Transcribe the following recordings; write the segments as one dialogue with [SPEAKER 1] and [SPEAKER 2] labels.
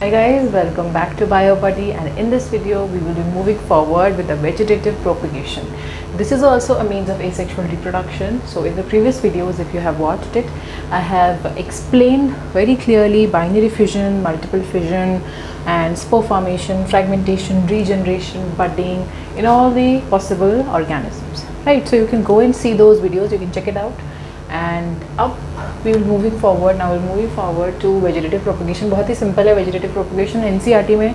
[SPEAKER 1] Hi guys, welcome back to BioBuddy, and in this video we will be moving forward with the vegetative propagation. This is also a means of asexual reproduction. So in the previous videos, if you have watched it, I have explained very clearly binary fission, multiple fission and spore formation, fragmentation, regeneration, budding in all the possible organisms, right? So you can go and see those videos, you can check it out. And अब we will moving forward, now we're moving forward to vegetative propagation. बहुत ही simple है vegetative propagation. NCERT में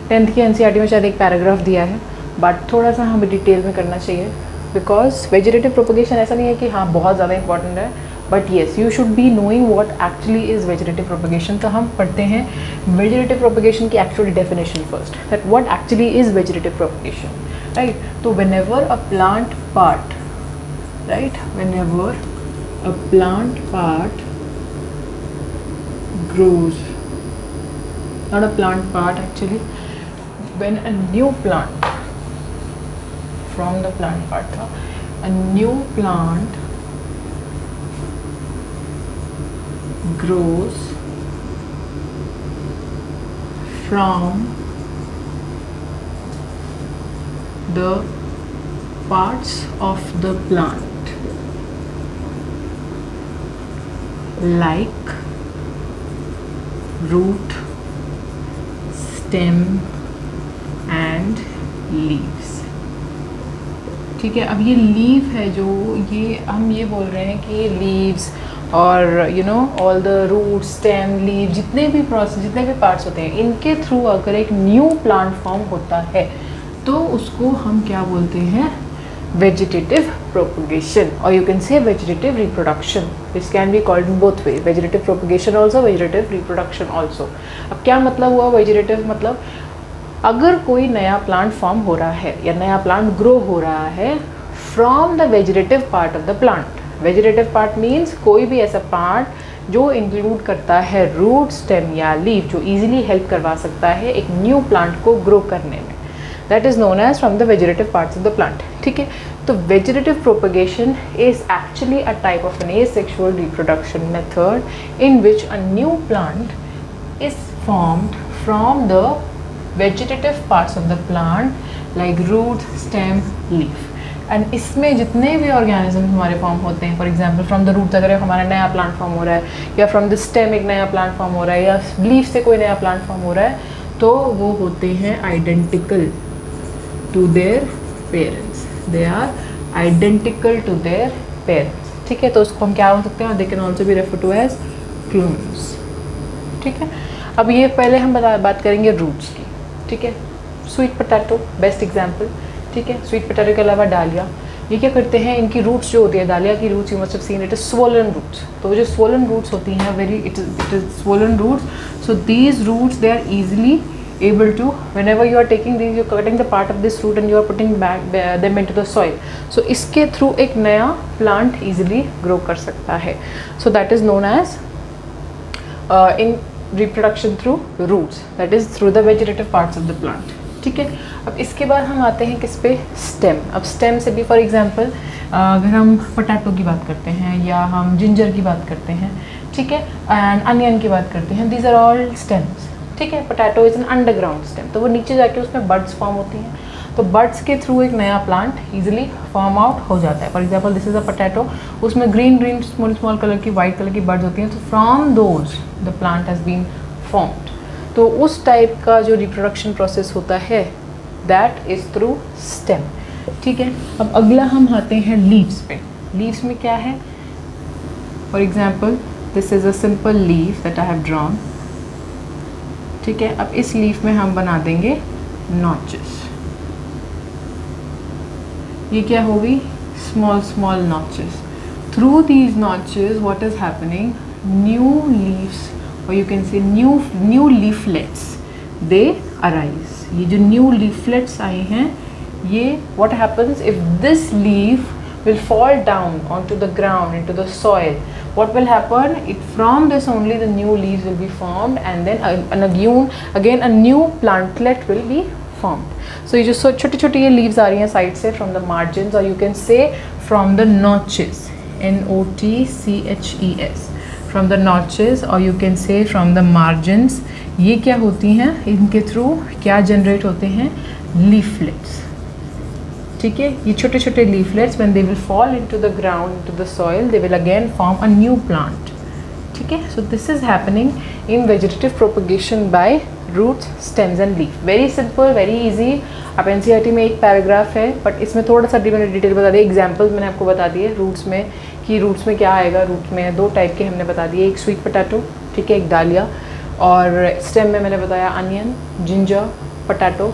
[SPEAKER 1] 10th की NCERT में शायद एक paragraph दिया है, बट थोड़ा सा हमें डिटेल में करना चाहिए बिकॉज वेजिटेटिव प्रोपगेशन ऐसा नहीं है कि हाँ बहुत ज़्यादा इंपॉर्टेंट है, but yes you should be knowing what actually is vegetative propagation. तो हम पढ़ते हैं वेजिटेटिव प्रोपगेशन की actual definition first, that what actually is vegetative propagation, right. तो whenever a plant part, right, whenever a plant part grows, not a plant part actually, when a new plant from the plant part, a new plant grows from the parts of the plant like root, stem and leaves. ठीक है, अब ये leaf है जो ये हम ये बोल रहे हैं कि लीव्स और you know all the root, stem, leave, जितने भी प्रोसेस, जितने भी पार्ट्स होते हैं, इनके थ्रू अगर एक न्यू प्लांट फॉर्म होता है तो उसको हम क्या बोलते हैं, vegetative propagation, or you can say vegetative reproduction. This can be called in both ways, vegetative propagation also, vegetative reproduction also. अब क्या मतलब हुआ vegetative, मतलब अगर कोई नया प्लांट फॉर्म हो रहा है या नया प्लांट ग्रो हो रहा है from the vegetative part of the plant. Vegetative part means कोई भी ऐसा पार्ट जो इंक्लूड करता है रूट, स्टेम या लीफ, जो इजीली हेल्प करवा सकता है एक न्यू प्लांट को ग्रो करने में. That is known as from the vegetative parts of the plant. ठीक है, तो vegetative propagation is actually a type of an asexual reproduction method in which a new plant is formed from the vegetative parts of the plant like root, stem, leaf. And इसमें जितने भी organism हमारे form होते हैं, for example from the root अगर हमारा नया plant form हो रहा है, या फ्रॉम द स्टेम एक नया प्लांट फॉर्म हो रहा है, या लीफ से कोई नया प्लांट फॉर्म हो रहा है, तो वो होते हैं identical to their parents. They are identical to their parents. ठीक है, तो उसको हम क्या हो सकते हैं, they can also be referred to as clones. ठीक है, अब ये पहले हम बात करेंगे रूट्स की. ठीक है, स्वीट पोटैटो बेस्ट एग्जाम्पल. ठीक है, स्वीट पोटैटो के अलावा डालिया, ये क्या करते हैं, इनकी रूट्स जो होती है, डालिया की roots, you must have seen it is swollen roots. तो वो जो स्वोलन रूट्स होती हैं, very it is swollen roots. So these roots they are easily able to, whenever you are taking these, you are cutting the part of this root and you are putting back them into the soil. So इसके through एक नया plant easily grow कर सकता है. So that is known as in reproduction through roots, that is through the vegetative parts of the plant. ठीक है, अब इसके बाद हम आते हैं किस पे, स्टेम. अब स्टेम से भी फॉर एग्जांपल अगर हम पोटैटो की बात करते हैं या हम जिंजर की बात करते हैं, ठीक है, एंड अनियन की बात करते हैं, दीज आर ऑल स्टेम्स. ठीक है, potato is an underground stem, तो वो नीचे जाके उसमें बड्स फॉर्म होती हैं, तो बड्स के थ्रू एक नया प्लांट इजीली फॉर्म आउट हो जाता है. For example this is a potato, उसमें green green small small colour की, वाइट कलर की बड्स होती हैं, तो from those the plant has been formed. तो उस टाइप का जो रिप्रोडक्शन प्रोसेस होता है दैट इज़ थ्रू स्टेम. ठीक है, अब अगला हम आते हैं लीव्स पे. लीव्स में क्या है, for example this is a simple leaf that I have drawn. ठीक है, अब इस लीफ में हम बना देंगे नॉचेस. ये क्या होगी, small small notches. Through these notches what is happening, new leaves और you can say new leaflets they arise. ये जो न्यू लीफलेट्स आए हैं, ये what happens if this leaf will fall down onto the ground, into the soil, what will happen, it from this only the new leaves will be formed, and then again a new plantlet will be formed. So ये जो छोटी छोटी ये leaves आ रही हैं side से from the margins, or you can say from the notches, NOTCHES, from the notches और you can say from the margins, ये क्या होती हैं, इनके थ्रू क्या जनरेट होते हैं, लीफलेट्स। ठीक है, ये छोटे छोटे leaflets when they will fall into the ground, into the soil, they will again form a new plant. ठीक है, so this is happening in vegetative propagation by roots, stems and leaf. Very simple, very easy. आप NCERT में एक paragraph है, but इसमें थोड़ा सा मैंने डिटेल बता दिया, एग्जाम्पल्स मैंने आपको बता दिए रूट्स में, कि रूट्स में क्या आएगा। रूट में 2 टाइप के हमने बता दिए, एक स्वीट पोटैटो, ठीक है, एक डालिया, और स्टेम में मैंने बताया onion, ginger, potato,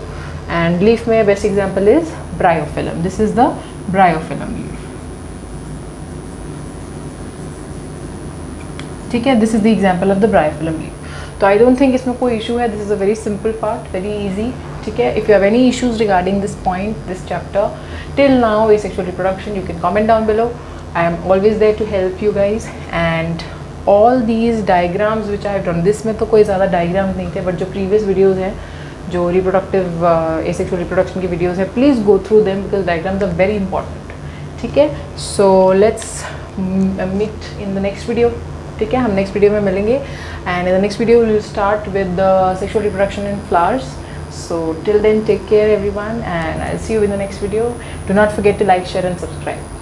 [SPEAKER 1] and leaf में best example is bryophyllum. This is the bryophyllum leaf. ठीक है, this is the example of the bryophyllum leaf. तो आई डोंट थिंक इसमें कोई इशू है, this is a very simple part, very easy. ठीक है, if you have any issues regarding this point, this chapter till now, asexual reproduction, you can comment down below. I am always there to help you guys, and all these diagrams which I have drawn, this में तो कोई ज़्यादा diagrams नहीं थे, but जो previous videos हैं, जो reproductive asexual reproduction की videos हैं, please go through them because diagrams are very important. ठीक है, so let's meet in the next video. ठीक है, हम नेक्स्ट वीडियो में मिलेंगे, and in the next video will start with the sexual reproduction in flowers. So till then, take care everyone, and I'll see you in the next video. Do not forget to like, share and subscribe.